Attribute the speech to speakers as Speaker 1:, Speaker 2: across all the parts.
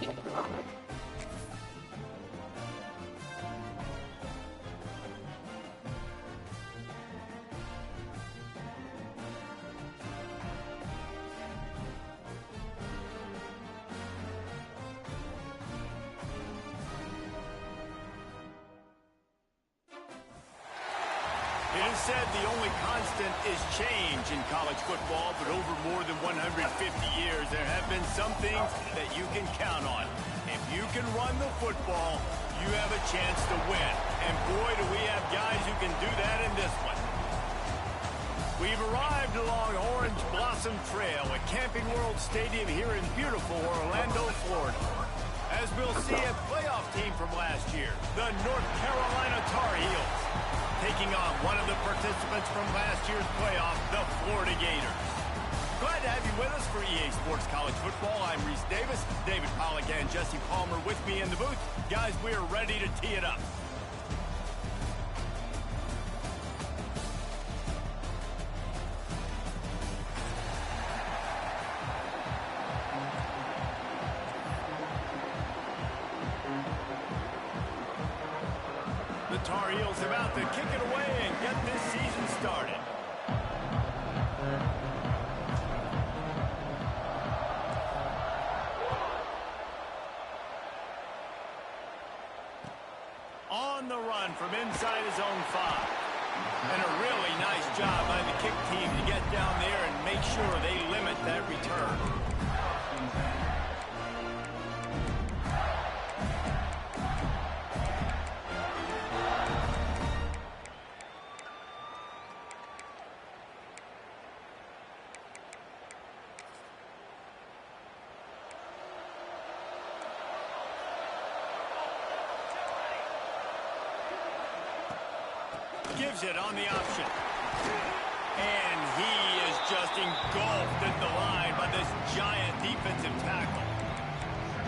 Speaker 1: It is said the only constant is change in college football, but over more than 150 years, there have been some things that you can count on. If you can run the football, you have a chance to win. And boy, do we have guys who can do that in this one. We've arrived along Orange Blossom Trail at Camping World Stadium here in beautiful Orlando, Florida. As we'll see a playoff team from last year, the North Carolina Tar Heels, taking on one of the participants from last year's playoff, the Florida Gators. Glad to have you with us for EA Sports College Football. I'm Reese Davis, David Pollack and Jesse Palmer with me in the booth. Guys, we are ready to tee it up. The Tar Heels about to kick it away and get this season started. On the run from inside his own 5. And a really nice job by the kick team to get down there and make sure they limit that return. Gives it on the option. And he is just engulfed at the line by this giant defensive tackle.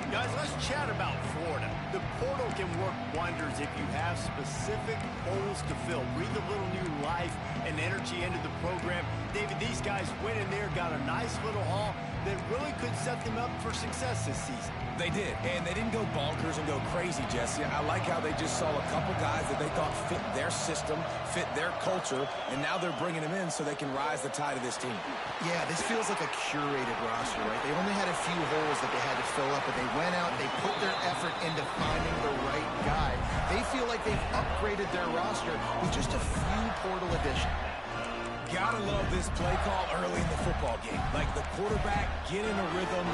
Speaker 1: Guys, let's chat about Florida. The portal can work wonders if you have specific holes to fill. Breathe a little new life and energy into the program. David, these guys went in there, got a nice little haul that really could set them up for success this season.
Speaker 2: They did, and they didn't go bonkers and go crazy, Jesse. I like how they just saw a couple guys that they thought fit their system, fit their culture, and now they're bringing them in so they can rise the tide of this team.
Speaker 3: Yeah, this feels like a curated roster, right? They only had a few holes that they had to fill up, but they went out, they put their effort into finding the right guy. They feel like they've upgraded their roster with just a few portal additions.
Speaker 2: Gotta love this play call early in the football game. Like the quarterback, get in a rhythm,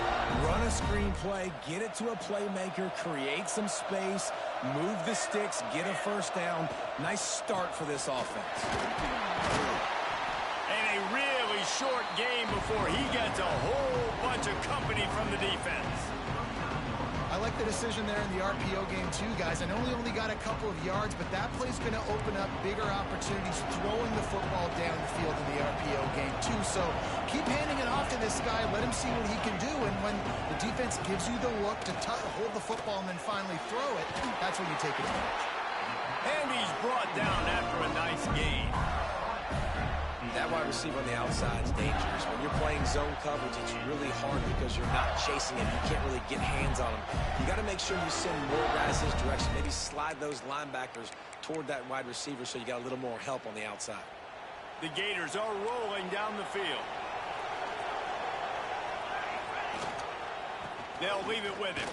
Speaker 2: run a screen play, get it to a playmaker, create some space, move the sticks, get a first down. Nice start for this offense.
Speaker 1: And a really short game before he gets a whole bunch of company from the defense.
Speaker 3: I like the decision there in the RPO game too, guys. I know he only got a couple of yards, but that play's going to open up bigger opportunities throwing the football down the field in the RPO game too. So keep handing it off to this guy. Let him see what he can do. And when the defense gives you the look to hold the football and then finally throw it, that's when you take advantage.
Speaker 1: And he's brought down after a nice gain.
Speaker 4: That wide receiver on the outside is dangerous. When you're playing zone coverage, it's really hard because you're not chasing him. You can't really get hands on him. You got to make sure you send more guys his direction. Maybe slide those linebackers toward that wide receiver so you got a little more help on the outside.
Speaker 1: The Gators are rolling down the field. They'll leave it with him.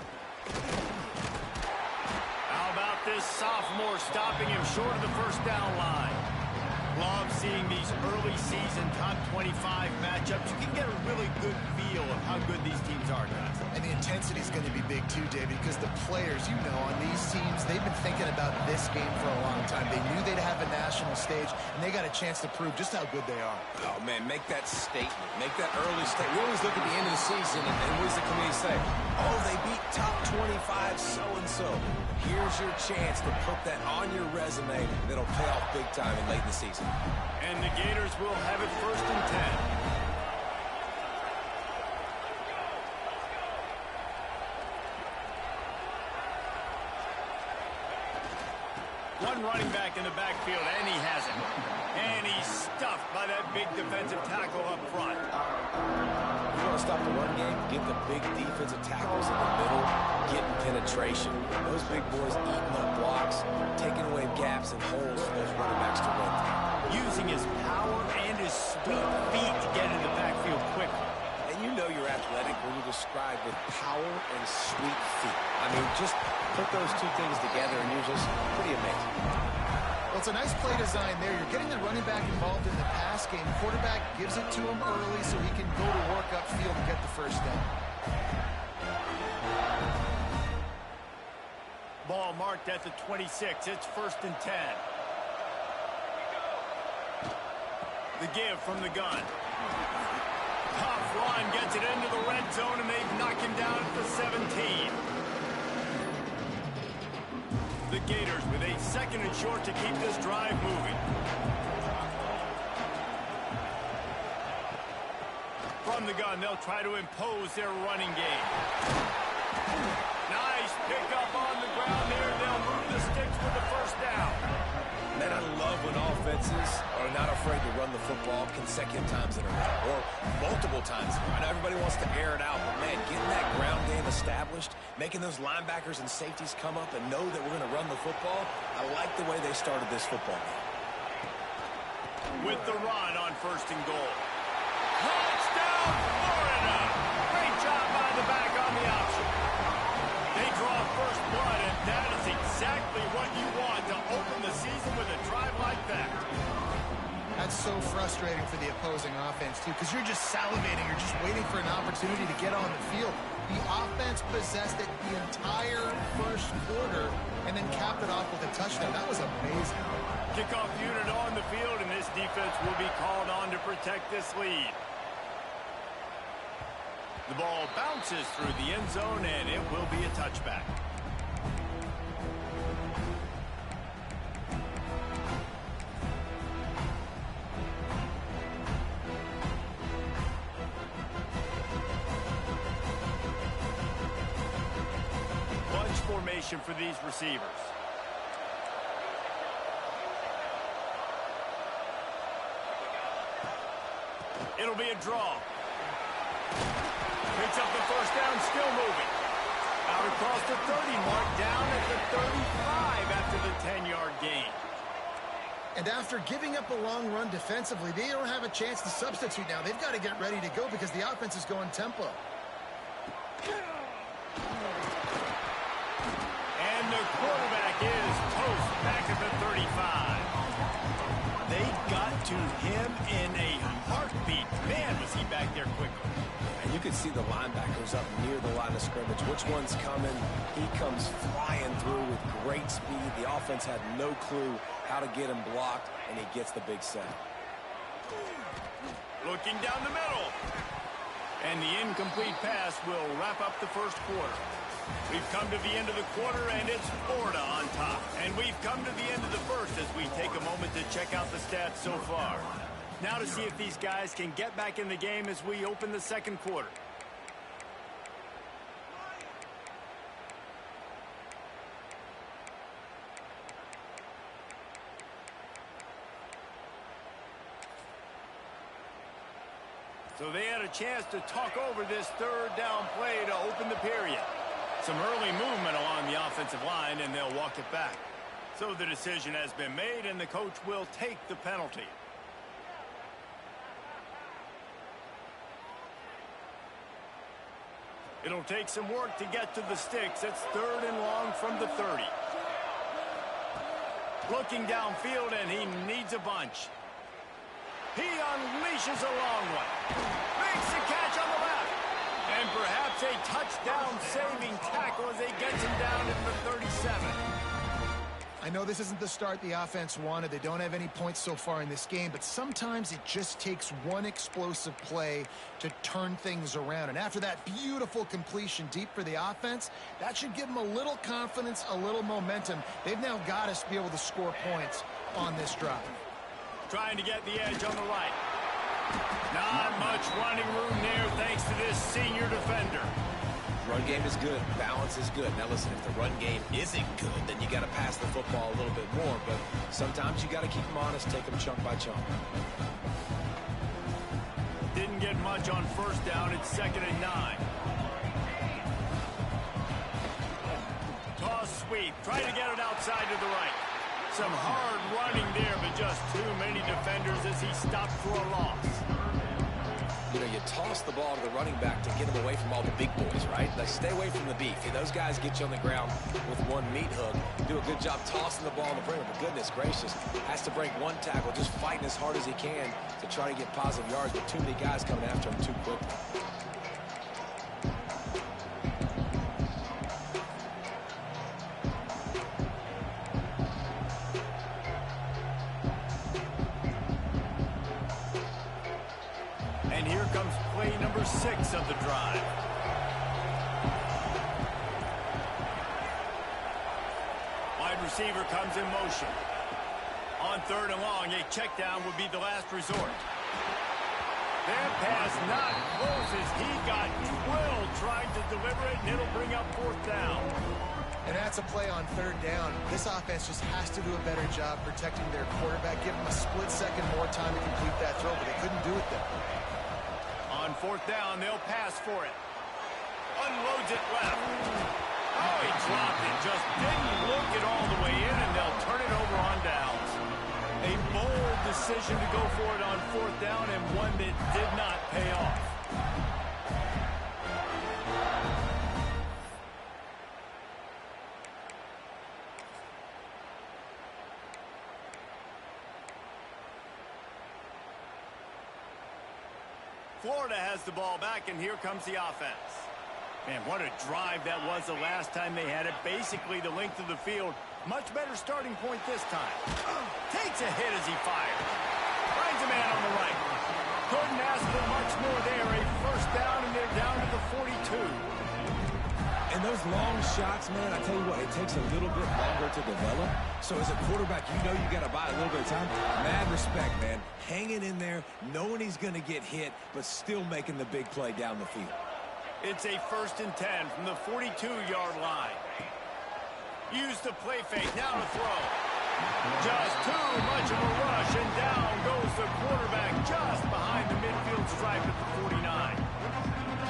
Speaker 1: How about this sophomore stopping him short of the first down line? Love seeing these early season top 25 matchups. You can get a really good feel of how good these teams are, guys.
Speaker 3: And the intensity is going to be big too, David, because the players, you know, on these teams, they've been thinking about this game for a long time. They knew they'd have a national stage, and they got a chance to prove just how good they are.
Speaker 2: Oh, man, make that statement. Make that early statement. We always look at the end of the season, and what does the committee say? Oh, they beat top 25 so-and-so. Here's your chance to put that on your resume that'll pay off big time in late in the season.
Speaker 1: And the Gators will have it 1st and 10. One running back in the backfield, and he has it. And he's stuffed by that big defensive tackle up front.
Speaker 4: You want to stop the run game, get the big defensive tackles in the middle, getting penetration. Those big boys eating up blocks, taking away gaps and holes for those running backs to run through.
Speaker 1: Using his power and his sweet feet to get in the backfield quickly.
Speaker 4: And you know you're athletic when you describe with power and sweet feet. I mean, just put those two things together and you're just pretty amazing.
Speaker 3: Well, it's a nice play design there. You're getting the running back involved in the pass game. Quarterback gives it to him early so he can go to work upfield and get the first down.
Speaker 1: Ball marked at the 26. It's 1st and 10. The give from the gun. Tough run gets it into the red zone, and they've knocked him down at the 17. The Gators with a 2nd and short to keep this drive moving. From the gun, they'll try to impose their running game. Nice pickup on the ground there. They'll move the sticks with the first down.
Speaker 4: Man, I love when offenses are not afraid to run the football consecutive times in a row or multiple times in a row. I know everybody wants to air it out, but, man, getting that ground game established, making those linebackers and safeties come up and know that we're going to run the football, I like the way they started this football game.
Speaker 1: With the run on 1st and goal. Touchdown, Florida! Great job by the back on the option. They draw first blood, and that is exactly what you want to open the season with a drive like that.
Speaker 3: That's so frustrating for the opposing offense, too, because you're just salivating. You're just waiting for an opportunity to get on the field. The offense possessed it the entire first quarter and then capped it off with a touchdown. That was amazing.
Speaker 1: Kickoff unit on the field, and this defense will be called on to protect this lead. The ball bounces through the end zone, and it will be a touchback. Bunch formation for these receivers. It'll be a draw. Picks up the first down, still moving. Out across the 30 mark, down at the 35 after the 10-yard gain.
Speaker 3: And after giving up a long run defensively, they don't have a chance to substitute now. They've got to get ready to go because the offense is going tempo.
Speaker 1: And the quarterback is toast back at the 35. They got to him in a heartbeat. Man, was he back there quickly.
Speaker 4: And you can see the linebackers up near the line of scrimmage. Which one's coming? He comes flying through with great speed. The offense had no clue how to get him blocked, and he gets the big sack.
Speaker 1: Looking down the middle. And the incomplete pass will wrap up the first quarter. We've come to the end of the quarter, and it's Florida on top. And we've come to the end of the first as we take a moment to check out the stats so far. Now to see if these guys can get back in the game as we open the second quarter. So they had a chance to talk over this third down play to open the period. Some early movement along the offensive line, and they'll walk it back. So the decision has been made, and the coach will take the penalty. It'll take some work to get to the sticks. It's 3rd and long from the 30. Looking downfield, and he needs a bunch. He unleashes a long one. Makes the catch on the left. And perhaps a touchdown-saving tackle as he gets him down at the 37.
Speaker 3: I know this isn't the start the offense wanted. They don't have any points so far in this game, but sometimes it just takes one explosive play to turn things around. And after that beautiful completion deep for the offense, that should give them a little confidence, a little momentum. They've now got us to be able to score points on this drive.
Speaker 1: Trying to get the edge on the right. Not much running room there thanks to this senior defender.
Speaker 4: Run game is good. Balance is good. Now, listen, if the run game isn't good, then you got to pass the football a little bit more. But sometimes you got to keep them honest, take them chunk by chunk.
Speaker 1: Didn't get much on first down. It's 2nd and 9. Toss sweep. Try to get it outside to the right. Some hard running there, but just too many defenders as he stopped for a loss.
Speaker 4: You know, you toss the ball to the running back to get him away from all the big boys, right? Like, stay away from the beef. And those guys get you on the ground with one meat hook. Do a good job tossing the ball in the perimeter. But goodness gracious, has to break one tackle, just fighting as hard as he can to try to get positive yards. But too many guys coming after him too quickly.
Speaker 1: And here comes play number 6 of the drive. Wide receiver comes in motion. On 3rd and long, a check down would be the last resort. That pass not close as he got drilled trying to deliver it, and it'll bring up 4th down.
Speaker 3: And that's a play on 3rd down. This offense just has to do a better job protecting their quarterback, give him a split second more time to complete that throw, but they couldn't do it there.
Speaker 1: On 4th down, they'll pass for it. Unloads it left. Oh, he dropped it. Just didn't look it all the way in, and they'll turn it over on downs. A bold decision to go for it on 4th down, and one that did not pay off. Florida has the ball back, and here comes the offense. Man, what a drive that was the last time they had it. Basically the length of the field. Much better starting point this time. Takes a hit as he fires. Finds a man on the right. Couldn't ask for much more there. A 1st down, and they're down to the 42.
Speaker 2: And those long shots, man, I tell you what, it takes a little bit longer to develop. So as a quarterback, you know you got to buy a little bit of time. Mad respect, man. Hanging in there, knowing he's going to get hit, but still making the big play down the field.
Speaker 1: It's a 1st and 10 from the 42-yard line. Use the play fake, now to throw. Just too much of a rush, and down goes the quarterback just behind the midfield stripe at the 49.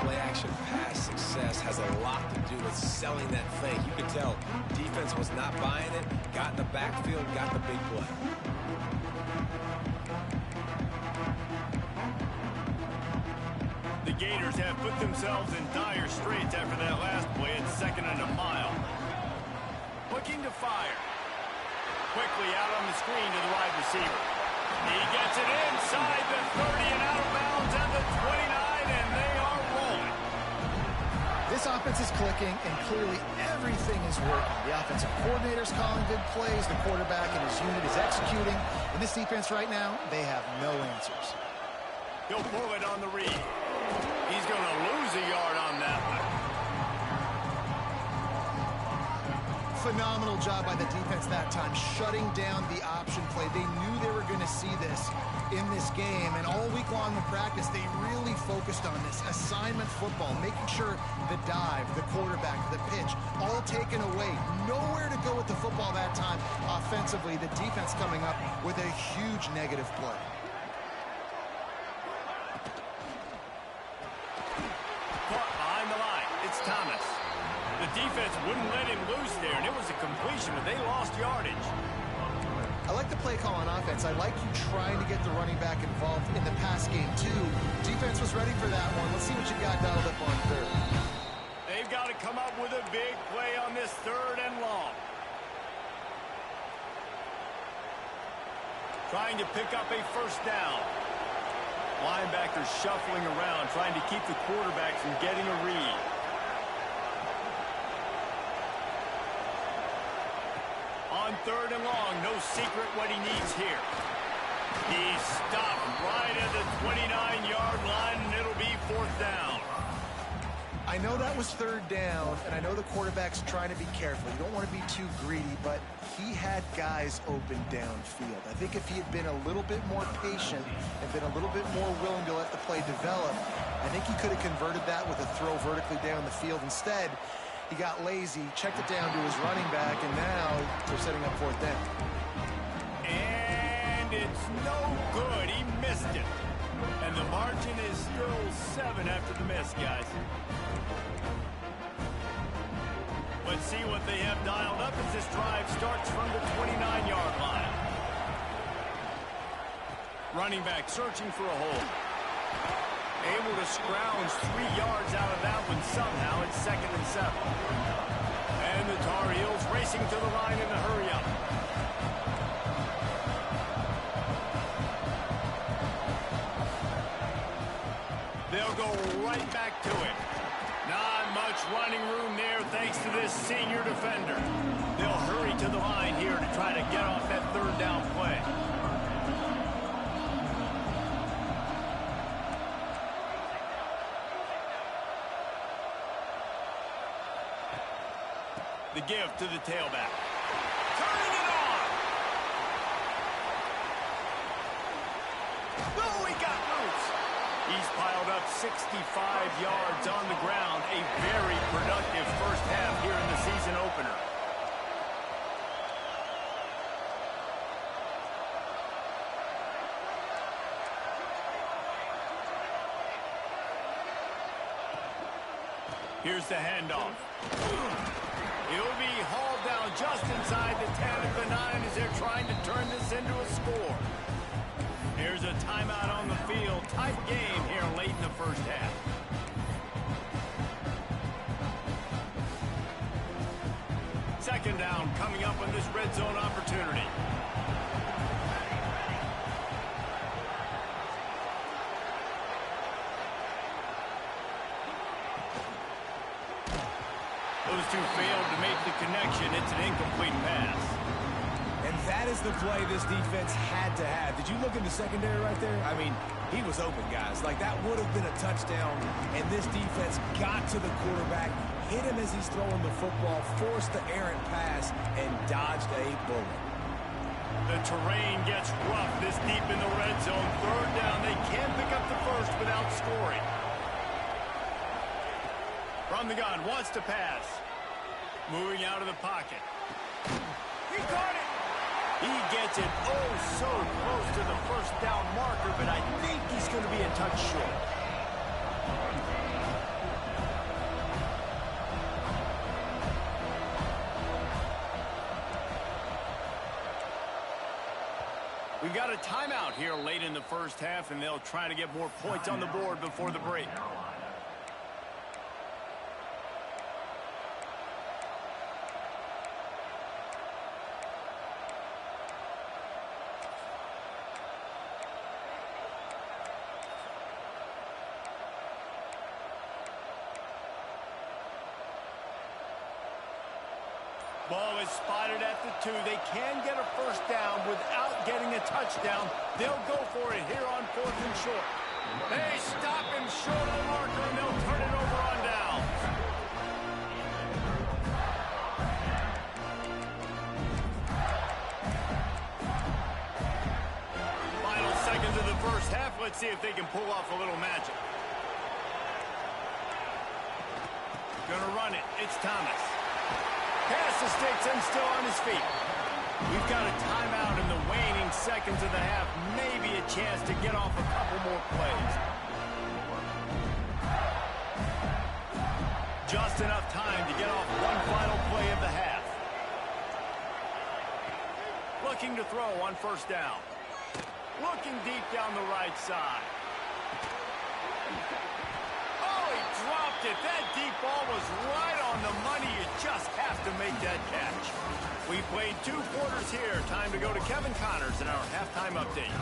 Speaker 4: Play-action pass success has a lot to do with selling that fake. You can tell defense was not buying it, got in the backfield, got the big play.
Speaker 1: The Gators have put themselves in dire straits after that last play. It's 2nd and a mile. Looking to fire. Quickly out on the screen to the wide receiver. He gets it inside the 30 and out of bounds at the 29, and they are rolling.
Speaker 3: This offense is clicking, and clearly everything is working. The offensive coordinator's calling good plays. The quarterback and his unit is executing. In this defense right now, they have no answers.
Speaker 1: He'll pull it on the read. He's going to lose a yard on that one.
Speaker 3: Phenomenal job by the defense that time, shutting down the option play. They knew they were going to see this in this game, and all week long in practice, they really focused on this assignment football, making sure the dive, the quarterback, the pitch, all taken away. Nowhere to go with the football that time offensively. The defense coming up with a huge negative play.
Speaker 1: Behind the line, it's Thomas. The defense wouldn't let him loose there, and it was a completion, but they lost yardage.
Speaker 3: I like the play call on offense. I like you trying to get the running back involved in the pass game, too. Defense was ready for that one. Let's see what you got dialed up on 3rd.
Speaker 1: They've got to come up with a big play on this 3rd and long. Trying to pick up a 1st down. Linebackers shuffling around, trying to keep the quarterback from getting a read. On 3rd and long, no secret what he needs here. He's stopped right at the 29-yard line, and it'll be 4th down.
Speaker 3: I know that was third down, and I know the quarterback's trying to be careful. You don't want to be too greedy, but he had guys open downfield. I think if he had been a little bit more patient and been a little bit more willing to let the play develop, I think he could have converted that with a throw vertically down the field. Instead, he got lazy, checked it down to his running back, and now they're setting up fourth down.
Speaker 1: And it's no good. He missed it. And the margin is still 7 after the miss, guys. Let's see what they have dialed up as this drive starts from the 29-yard line. Running back searching for a hole. Able to scrounge 3 yards out of that one somehow. It's 2nd and 7. And the Tar Heels racing to the line in a hurry-up. They'll go right back to it. Not much running room there thanks to this senior defender. They'll hurry to the line here to try to get off that third down play. The give to the tailback. Turning it on! Oh, he got loose! He's piled up 65 yards on the ground. A very productive first half here in the season opener. Here's the handoff. He'll be hauled down just inside the 10 at the 9 as they're trying to turn this into a score. Here's a timeout on the field. Tight game here late in the first half. Second down coming up on this red zone opportunity. Those two failed to make the connection. It's an incomplete pass.
Speaker 2: And that is the play this defense had to have. Did you look in the secondary right there? I mean, he was open, guys. Like, that would have been a touchdown, and this defense got to the quarterback, hit him as he's throwing the football, forced the errant pass, and dodged a bullet.
Speaker 1: The terrain gets rough this deep in the red zone. Third down, they can't pick up the first without scoring. From the gun, wants to pass. Moving out of the pocket. He caught it! He gets it oh so close to the first down marker, but I think he's going to be a touch short. We've got a timeout here late in the first half, and they'll try to get more points on the board before the break. Ball is spotted at the 2. They can get a first down without getting a touchdown. They'll go for it here on 4th and short. They stop him short of the marker, and they'll turn it over on down. Final seconds of the first half. Let's see if they can pull off a little magic. Gonna run it. It's Thomas. Pass escapes him, still on his feet. We've got a timeout in the waning seconds of the half. Maybe a chance to get off a couple more plays. Just enough time to get off one final play of the half. Looking to throw on first down. Looking deep down the right side. Dropped it. That deep ball was right on the money. You just have to make that catch. We played 2 quarters here. Time to go to Kevin Connors in our halftime update.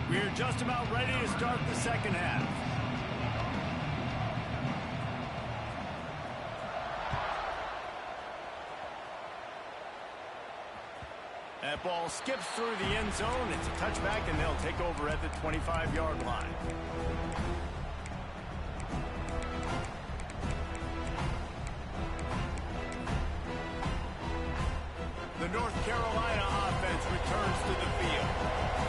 Speaker 1: We're just about ready to start the second half. That ball skips through the end zone. It's a touchback, and they'll take over at the 25-yard line. North Carolina offense returns to the field.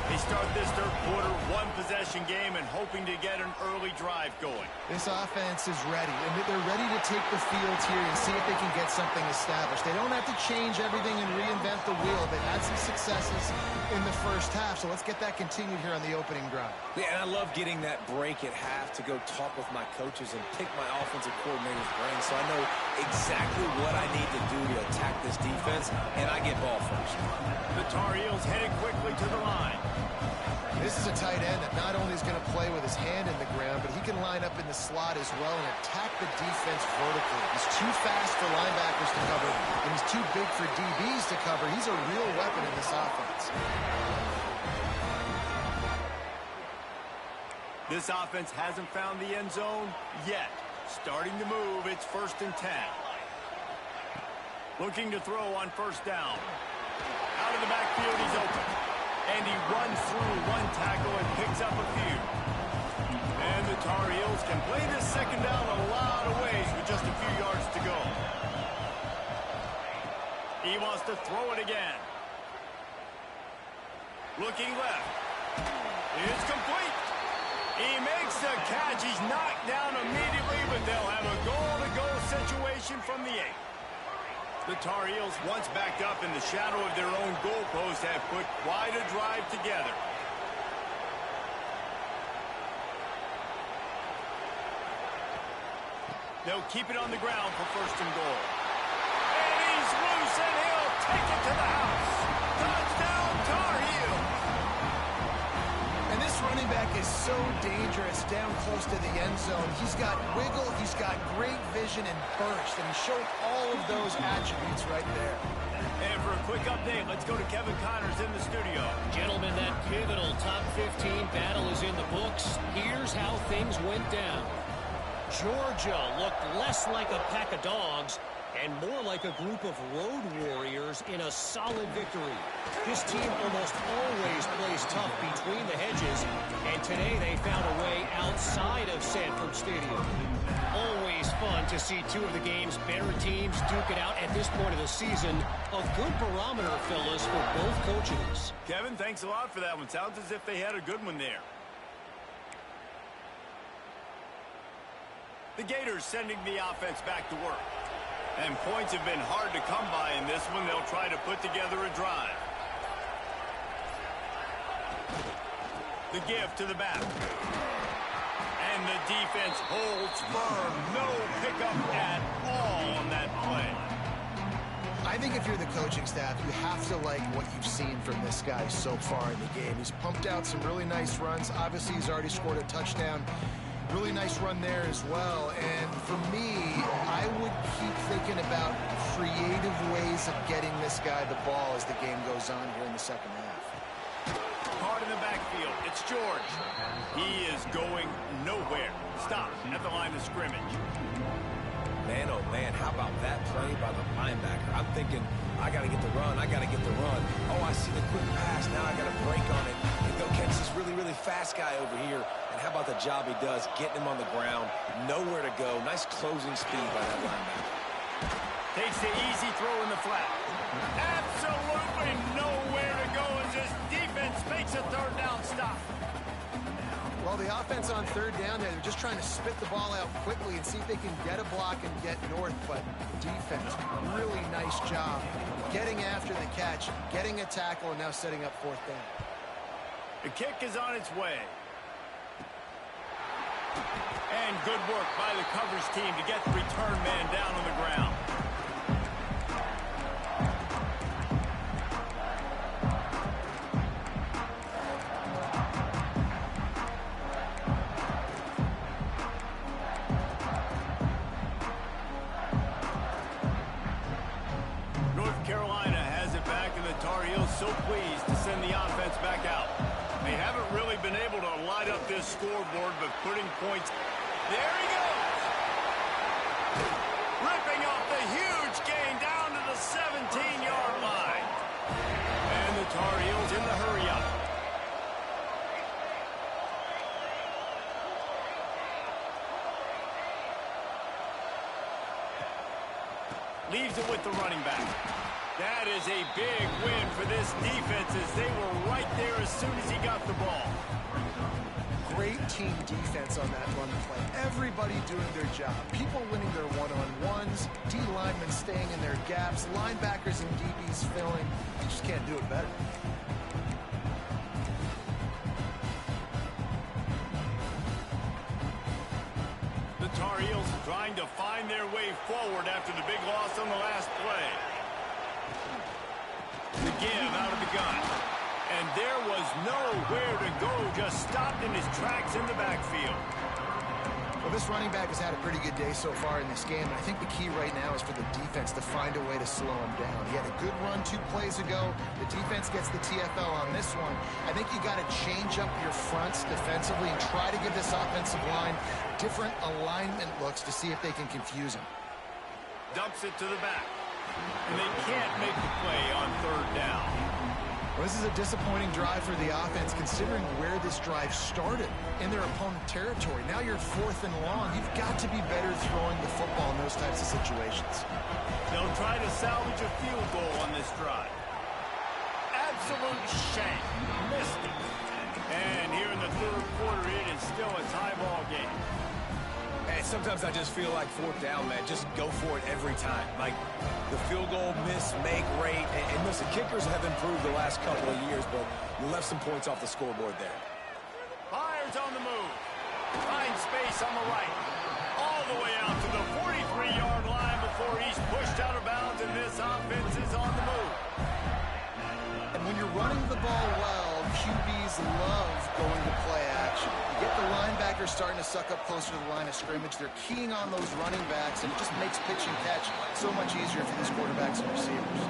Speaker 1: They start this third quarter one-possession game and hoping to get an early drive going.
Speaker 3: This offense is ready, and they're ready to take the field here and see if they can get something established. They don't have to change everything and reinvent the wheel. They've had some successes in the first half, so let's get that continued here on the opening drive.
Speaker 4: Yeah, and I love getting that break at half to go talk with my coaches and pick my offensive coordinator's brain so I know exactly what I need to do to attack this defense, and I get ball first.
Speaker 1: The Tar Heels headed quickly to the line.
Speaker 3: This is a tight end that not only is going to play with his hand in the ground, but he can line up in the slot as well and attack the defense vertically. He's too fast for linebackers to cover, and he's too big for DBs to cover. He's a real weapon in this offense.
Speaker 1: This offense hasn't found the end zone yet. Starting to move, it's 1st and 10. Looking to throw on first down. Out of the backfield, he's open. And he runs through one tackle and picks up a few. And the Tar Heels can play this second down a lot of ways with just a few yards to go. He wants to throw it again. Looking left. It's complete. He makes the catch. He's knocked down immediately, but they'll have a goal-to-go situation from the 8. The Tar Heels, once backed up in the shadow of their own goalpost, have put quite a drive together. They'll keep it on the ground for 1st and goal. And he's loose, and he'll take it to the house. Touchdown, Tar Heels!
Speaker 3: And this running back is so dangerous down close to the end zone. He's got wiggle, he's got great vision and burst, and he showed all of those attributes right there.
Speaker 1: And for a quick update, let's go to Kevin Connors in the studio.
Speaker 5: Gentlemen, that pivotal top 15 battle is in the books. Here's how things went down. Georgia looked less like a pack of dogs and more like a group of road warriors in a solid victory. This team almost always plays tough between the hedges, and today they found a way outside of Sanford Stadium. Always fun to see two of the game's better teams duke it out at this point of the season. A good barometer, fellas, for both coaches.
Speaker 1: Kevin, thanks a lot for that one. Sounds as if they had a good one there. The Gators sending the offense back to work. And points have been hard to come by in this one. They'll try to put together a drive. The give to the back. And the defense holds firm. No pickup at all on that play.
Speaker 3: I think if you're the coaching staff, you have to like what you've seen from this guy so far in the game. He's pumped out some really nice runs. Obviously, he's already scored a touchdown. Really nice run there as well. And for me, I would keep thinking about creative ways of getting this guy the ball as the game goes on here in the second half.
Speaker 1: Hard in the backfield. It's George. He is going nowhere. Stop at the line of scrimmage.
Speaker 4: Man, oh man, how about that play by the linebacker? I'm thinking, I got to get the run, I got to get the run. Oh, I see the quick pass, now I got to break on it and go catch this really, really fast guy over here. And how about the job he does, getting him on the ground, nowhere to go. Nice closing speed by that linebacker.
Speaker 1: Takes the easy throw in the flat. Absolutely nowhere to go as this defense makes a third down stop.
Speaker 3: Well, the offense on third down there, they're just trying to spit the ball out quickly and see if they can get a block and get north. But defense, really nice job getting after the catch, getting a tackle, and now setting up 4th down.
Speaker 1: The kick is on its way. And good work by the coverage team to get the return man down on the ground. So pleased to send the offense back out. They haven't really been able to light up this scoreboard, but putting points. There he goes! Ripping off the huge gain down to the 17-yard line. And the Tar Heels in the hurry-up. Leaves it with the running back. That is a big win for this defense as they were right there as soon as he got the ball.
Speaker 3: Great team defense on that run play. Everybody doing their job. People winning their one-on-ones, D linemen staying in their gaps, linebackers and DBs filling. You just can't do it better.
Speaker 1: The Tar Heels trying to find their way forward after the big loss on the last play. The give out of the gun. And there was nowhere to go, just stopped in his tracks in the backfield.
Speaker 3: Well, this running back has had a pretty good day so far in this game, and I think the key right now is for the defense to find a way to slow him down. He had a good run 2 plays ago. The defense gets the TFL on this one. I think you got to change up your fronts defensively and try to give this offensive line different alignment looks to see if they can confuse him.
Speaker 1: Dumps it to the back. And they can't make the play on 3rd down.
Speaker 3: Well, this is a disappointing drive for the offense, considering where this drive started in their opponent territory. Now you're 4th and long. You've got to be better throwing the football in those types of situations.
Speaker 1: They'll try to salvage a field goal on this drive. Absolute shank. Missed it. And here in the 3rd quarter, it is still a tie ball game.
Speaker 2: And sometimes I just feel like 4th down, man. Just go for it every time. Like the field goal miss, make rate. And listen, kickers have improved the last couple of years, but you left some points off the scoreboard there.
Speaker 1: Fires on the move. Finds space on the right. All the way out to the 43-yard line before he's pushed out of bounds, and this offense is on the move.
Speaker 3: And when you're running the ball well, QBs love going to play action. You get the linebackers starting to suck up closer to the line of scrimmage. They're keying on those running backs, and it just makes pitch and catch so much easier for these quarterbacks and receivers.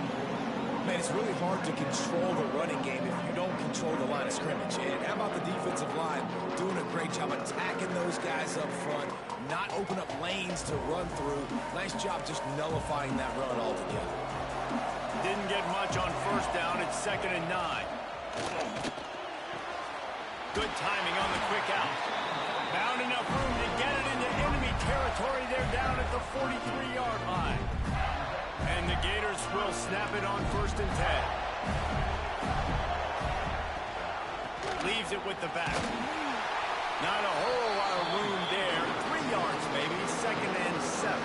Speaker 2: Man, it's really hard to control the running game if you don't control the line of scrimmage. And how about the defensive line doing a great job attacking those guys up front, not open up lanes to run through. Nice job just nullifying that run altogether.
Speaker 1: Didn't get much on 1st down. It's 2nd and 9. Good timing on the quick out. Found enough room to get it into enemy territory. They're down at the 43-yard line. And the Gators will snap it on 1st and 10. Leaves it with the back. Not a whole lot of room there. 3 yards maybe. 2nd and 7.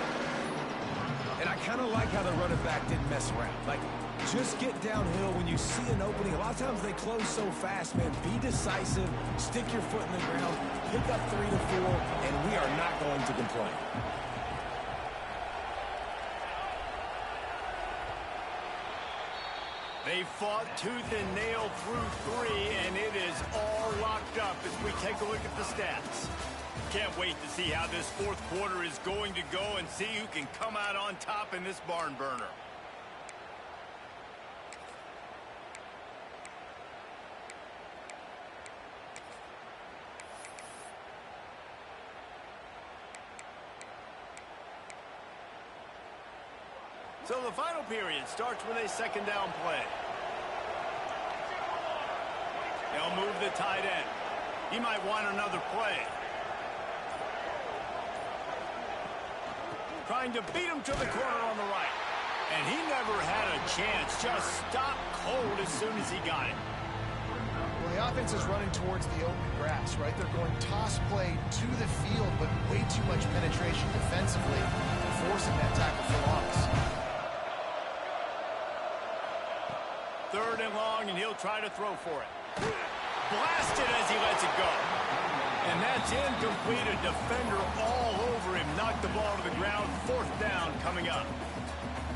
Speaker 2: And I kind of like how the running back didn't mess around. Like, just get downhill when you see an opening. A lot of times they close so fast, man. Be decisive, stick your foot in the ground, pick up 3 to 4, and we are not going to complain.
Speaker 1: They fought tooth and nail through 3, and it is all locked up as we take a look at the stats. Can't wait to see how this 4th quarter is going to go and see who can come out on top in this barn burner. So the final period starts with a 2nd down play. They'll move the tight end. He might want another play. Trying to beat him to the corner on the right. And he never had a chance. Just stopped cold as soon as he got it.
Speaker 3: Well, the offense is running towards the open grass, right? They're going toss play to the field, but way too much penetration defensively, forcing that tackle for loss.
Speaker 1: 3rd and long, and he'll try to throw for it. Blasted as he lets it go. And that's incomplete. A defender all over him. Knocked the ball to the ground. 4th down coming up.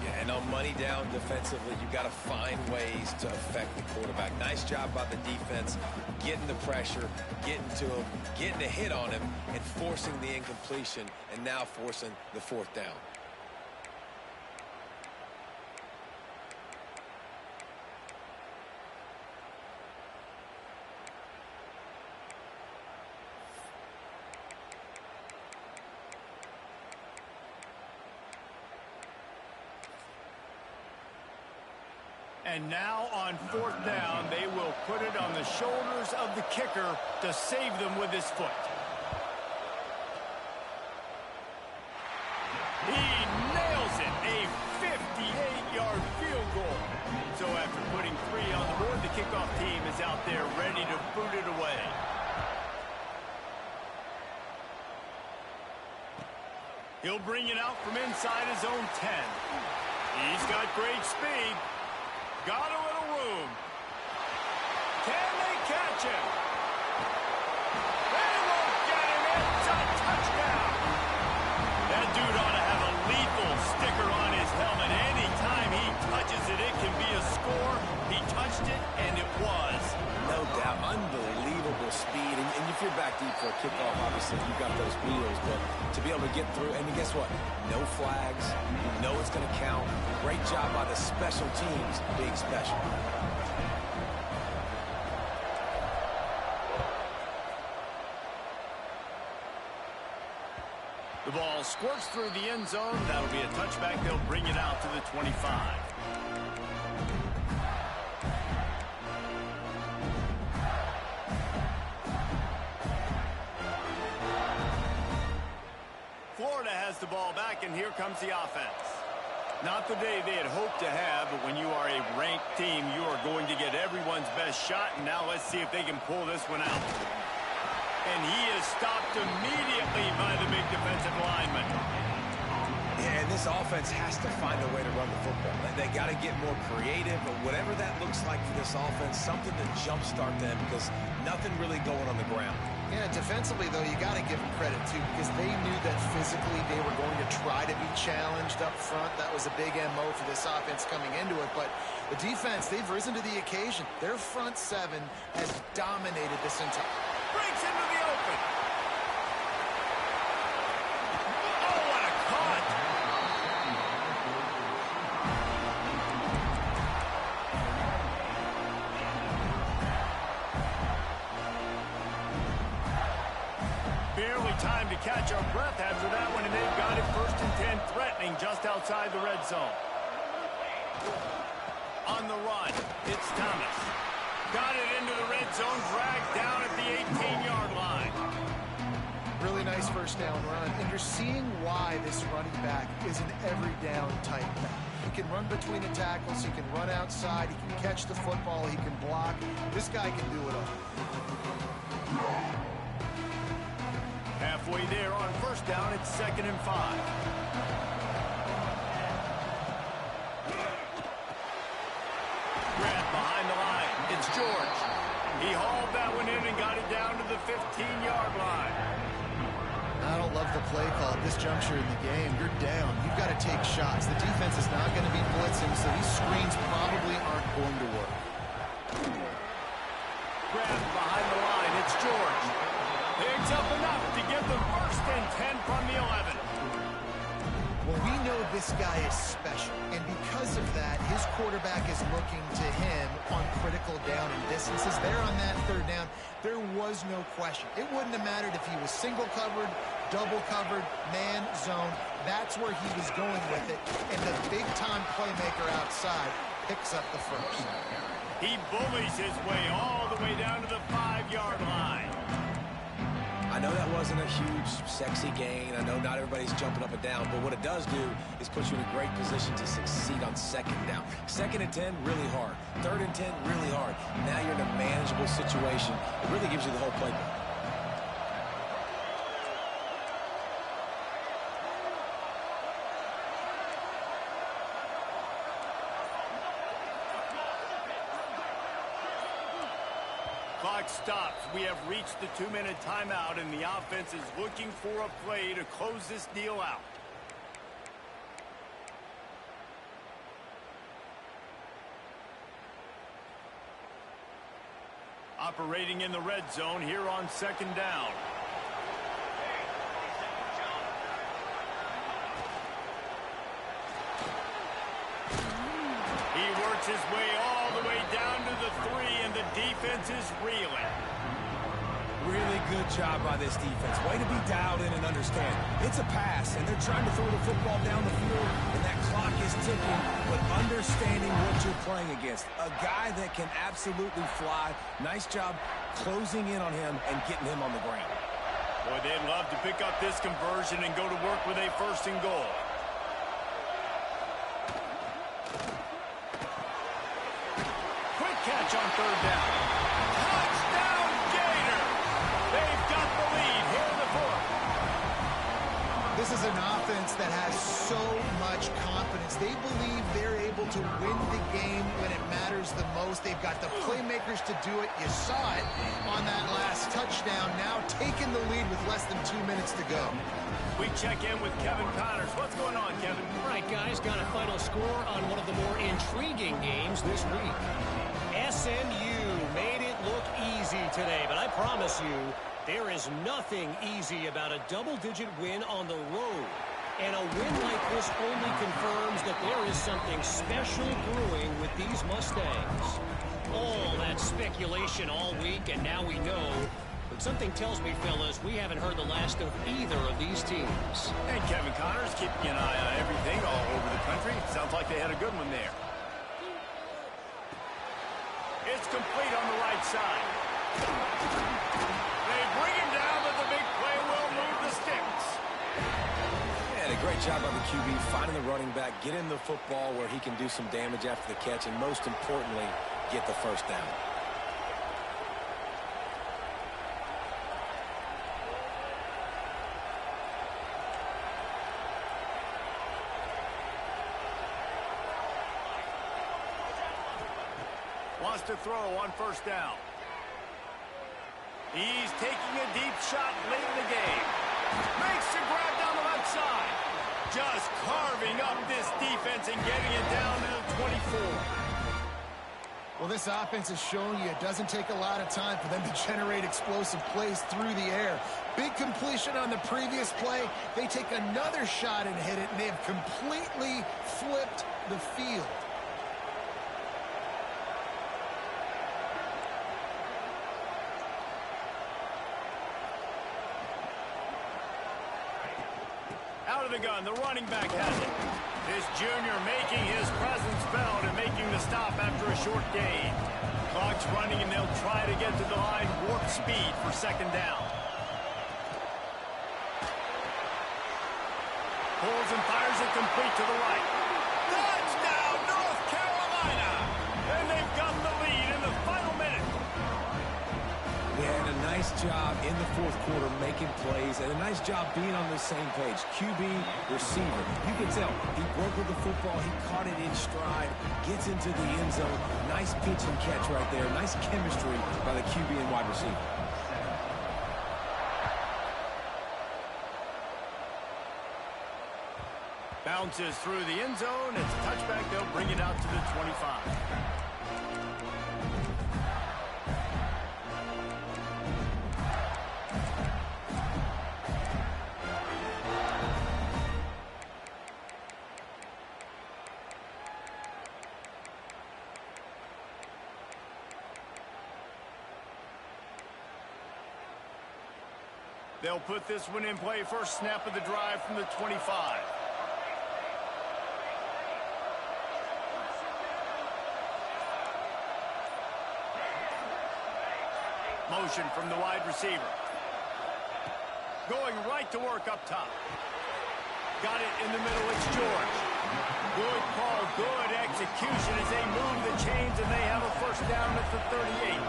Speaker 4: Yeah, and on money down defensively, you got to find ways to affect the quarterback. Nice job by the defense, getting the pressure, getting to him, getting a hit on him, and forcing the incompletion, and now forcing the 4th down.
Speaker 1: And now on 4th down, they will put it on the shoulders of the kicker to save them with his foot. He nails it. A 58-yard field goal. kickoff team is out there ready to boot it away. He'll bring it out from inside his own 10. He's got great speed. Got a little room. Can they catch him? They won't get him. It's a touchdown. That dude ought to have a lethal sticker on his helmet. Anytime he touches it, it can be a score. He touched it, and it was.
Speaker 4: No doubt. Unbelievable speed. And if you're back deep for a kickoff, obviously you've got those wheels. But to be able to get through, and guess what? No flags. You know it's going to count. Great job by the special teams being special.
Speaker 1: The ball squirts through the end zone. That'll be a touchback. They'll bring it out to the 25. Florida has the ball back, and here comes the offense. Not the day they had hoped to have, but when you are a ranked team, you are going to get everyone's best shot, and now let's see if they can pull this one out. And he is stopped immediately by the big defensive lineman.
Speaker 4: Yeah, and this offense has to find a way to run the football. They got to get more creative, but whatever that looks like for this offense, something to jumpstart them because nothing really going on the ground.
Speaker 3: Yeah, defensively, though, you got to give them credit, too, because they knew that physically they were going to try to be challenged up front. That was a big MO for this offense coming into it. But the defense, they've risen to the occasion. Their front seven has dominated this entire...
Speaker 1: Breaks into the open. Oh, what a cut. Barely time to catch our breath after that one, and they've got it 1st and 10, threatening just outside the red zone. On the run, it's Thomas. Got it into the red zone, dragged down at the 18-yard line.
Speaker 3: Really nice first down run, and you're seeing why this running back is an every down type back. He can run between the tackles, he can run outside, he can catch the football, he can block. This guy can do it all.
Speaker 1: Halfway there on 1st down, it's 2nd and 5. Grab behind the line. It's George. He hauled that one in and got it down to the 15-yard line.
Speaker 3: I don't love the play call at this juncture in the game. You're down. You've got to take shots. The defense is not going to be blitzing, so these screens probably aren't going to work.
Speaker 1: Grab behind the line. It's George. Picks up enough to get the 1st and 10 from the 11.
Speaker 3: Well, we know this guy is special, and because of that, his quarterback is looking to him on critical down and distances. There on that 3rd down, there was no question. It wouldn't have mattered if he was single covered, double covered, man, zone. That's where he was going with it, and the big-time playmaker outside picks up the 1st.
Speaker 1: He bullies his way all the way down to the 5-yard line.
Speaker 4: I know that wasn't a huge, sexy gain. I know not everybody's jumping up and down, but what it does do is put you in a great position to succeed on 2nd down. 2nd and 10, really hard. 3rd and 10, really hard. Now you're in a manageable situation. It really gives you the whole playbook.
Speaker 1: Clock stops. We have reached the 2-minute timeout, and the offense is looking for a play to close this deal out. Operating in the red zone here on 2nd down. He works his way all the way down to the 3, and the defense is reeling.
Speaker 2: Really good job by this defense. Way to be dialed in and understand. It's a pass, and they're trying to throw the football down the field, and that clock is ticking, but understanding what you're playing against. A guy that can absolutely fly. Nice job closing in on him and getting him on the ground.
Speaker 1: Boy, they'd love to pick up this conversion and go to work with a 1st and goal. Quick catch launch on third down. Touchdown, Gator! They've got the lead here in the fourth.
Speaker 3: This is an offense that has so much confidence. They believe they're able to win the game when it matters the most. They've got the playmakers to do it. You saw it on that last touchdown. Now taking the lead with less than 2 minutes to go.
Speaker 1: We check in with Kevin Connors. What's going on, Kevin?
Speaker 5: All right, guys, got a final score on one of the more intriguing games this week. SMU made it look easy today, but I promise you, there is nothing easy about a double-digit win on the road. And a win like this only confirms that there is something special brewing with these Mustangs. All that speculation all week, and now we know. But something tells me, fellas, we haven't heard the last of either of these teams.
Speaker 1: And Kevin Connors keeping an eye on everything all over the country. Sounds like they had a good one there. It's complete on the right side. They bring him down, but the big play will move the sticks.
Speaker 4: And a great job by the QB finding the running back, getting the football where he can do some damage after the catch, and most importantly, get the first down.
Speaker 1: Wants to throw on first down. He's taking a deep shot late in the game. Makes the grab down the left side. Just carving up this defense and getting it down to the 24.
Speaker 3: Well, this offense has shown you it doesn't take a lot of time for them to generate explosive plays through the air. Big completion on the previous play. They take another shot and hit it, and they have completely flipped the field.
Speaker 1: Out of the gun, the running back has it. This junior making his presence felt and making the stop after a short gain. Clock's running, and they'll try to get to the line warp speed for second down. Pulls and fires it complete to the right. Touchdown, North Carolina! And they've got the lead in the final minute.
Speaker 4: Yeah, and a nice job in the fourth quarter making plays, and a nice job being on the same page. QB, receiver. You can tell he broke with the football. He caught it in stride, gets into the end zone. Nice pitch and catch right there. Nice chemistry by the QB and wide receiver.
Speaker 1: Bounces through the end zone. It's a touchback. They'll bring it out to the 25. They'll put this one in play. First snap of the drive from the 25. Motion from the wide receiver. Going right to work up top. Got it in the middle. It's George. Good call, good execution as they move the chains, and they have a first down at the 38.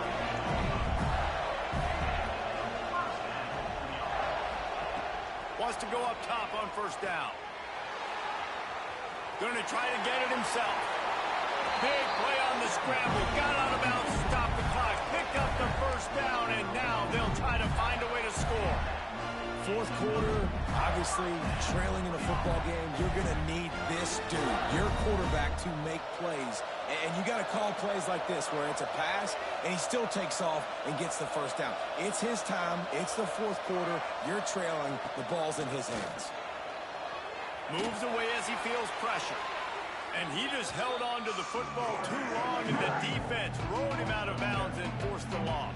Speaker 1: Wants to go up top on first down. Going to try to get it himself. Big play on the scramble. Got out of bounds to stop the clock. Picked up the first down, and now they'll try to find a way to score.
Speaker 4: Fourth quarter, obviously trailing in a football game, you're going to need this dude, your quarterback, to make plays. And you got to call plays like this where it's a pass and he still takes off and gets the first down. It's his time. It's the fourth quarter. You're trailing. The ball's in his hands.
Speaker 1: Moves away as he feels pressure. And he just held on to the football too long, and the defense rode him out of bounds and forced the loss.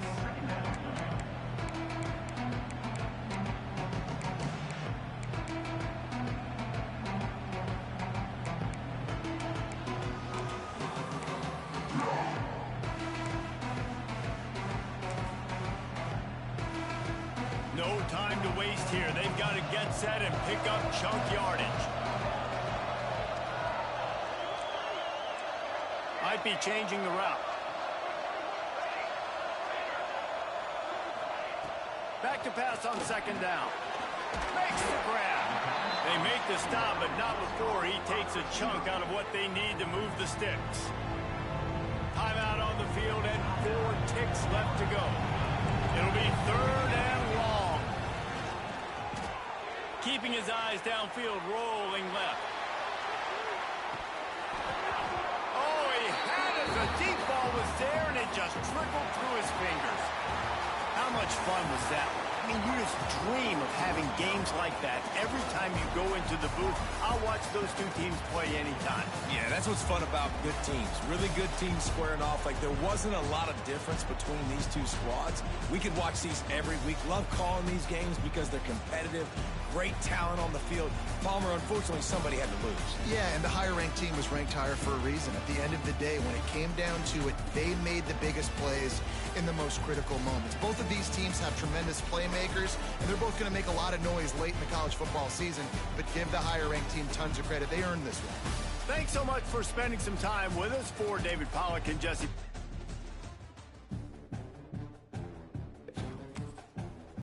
Speaker 1: No time to waste here. They've got to get set and pick up chunk yardage. Might be changing the route. Back to pass on second down. Makes the grab. They make the stop, but not before he takes a chunk out of what they need to move the sticks. Timeout on the field and 4 ticks left to go. It'll be 3rd and long. Keeping his eyes downfield, rolling left. Oh, he had it. The deep ball was there, and it just trickled through his fingers. How much fun was that? I mean, you just dream of having games like that every time you go into the booth. I'll watch those two teams play anytime.
Speaker 2: Yeah, that's what's fun about good teams. Really good teams squaring off. Like, there wasn't a lot of difference between these two squads. We could watch these every week. Love calling these games because they're competitive. Great talent on the field. Palmer, unfortunately, somebody had to lose.
Speaker 3: Yeah, and the higher-ranked team was ranked higher for a reason. At the end of the day, when it came down to it, they made the biggest plays in the most critical moments. Both of these teams have tremendous playmakers, and they're both going to make a lot of noise late in the college football season, but give the higher-ranked team tons of credit. They earned this one.
Speaker 1: Thanks so much for spending some time with us. For David Pollack and Jesse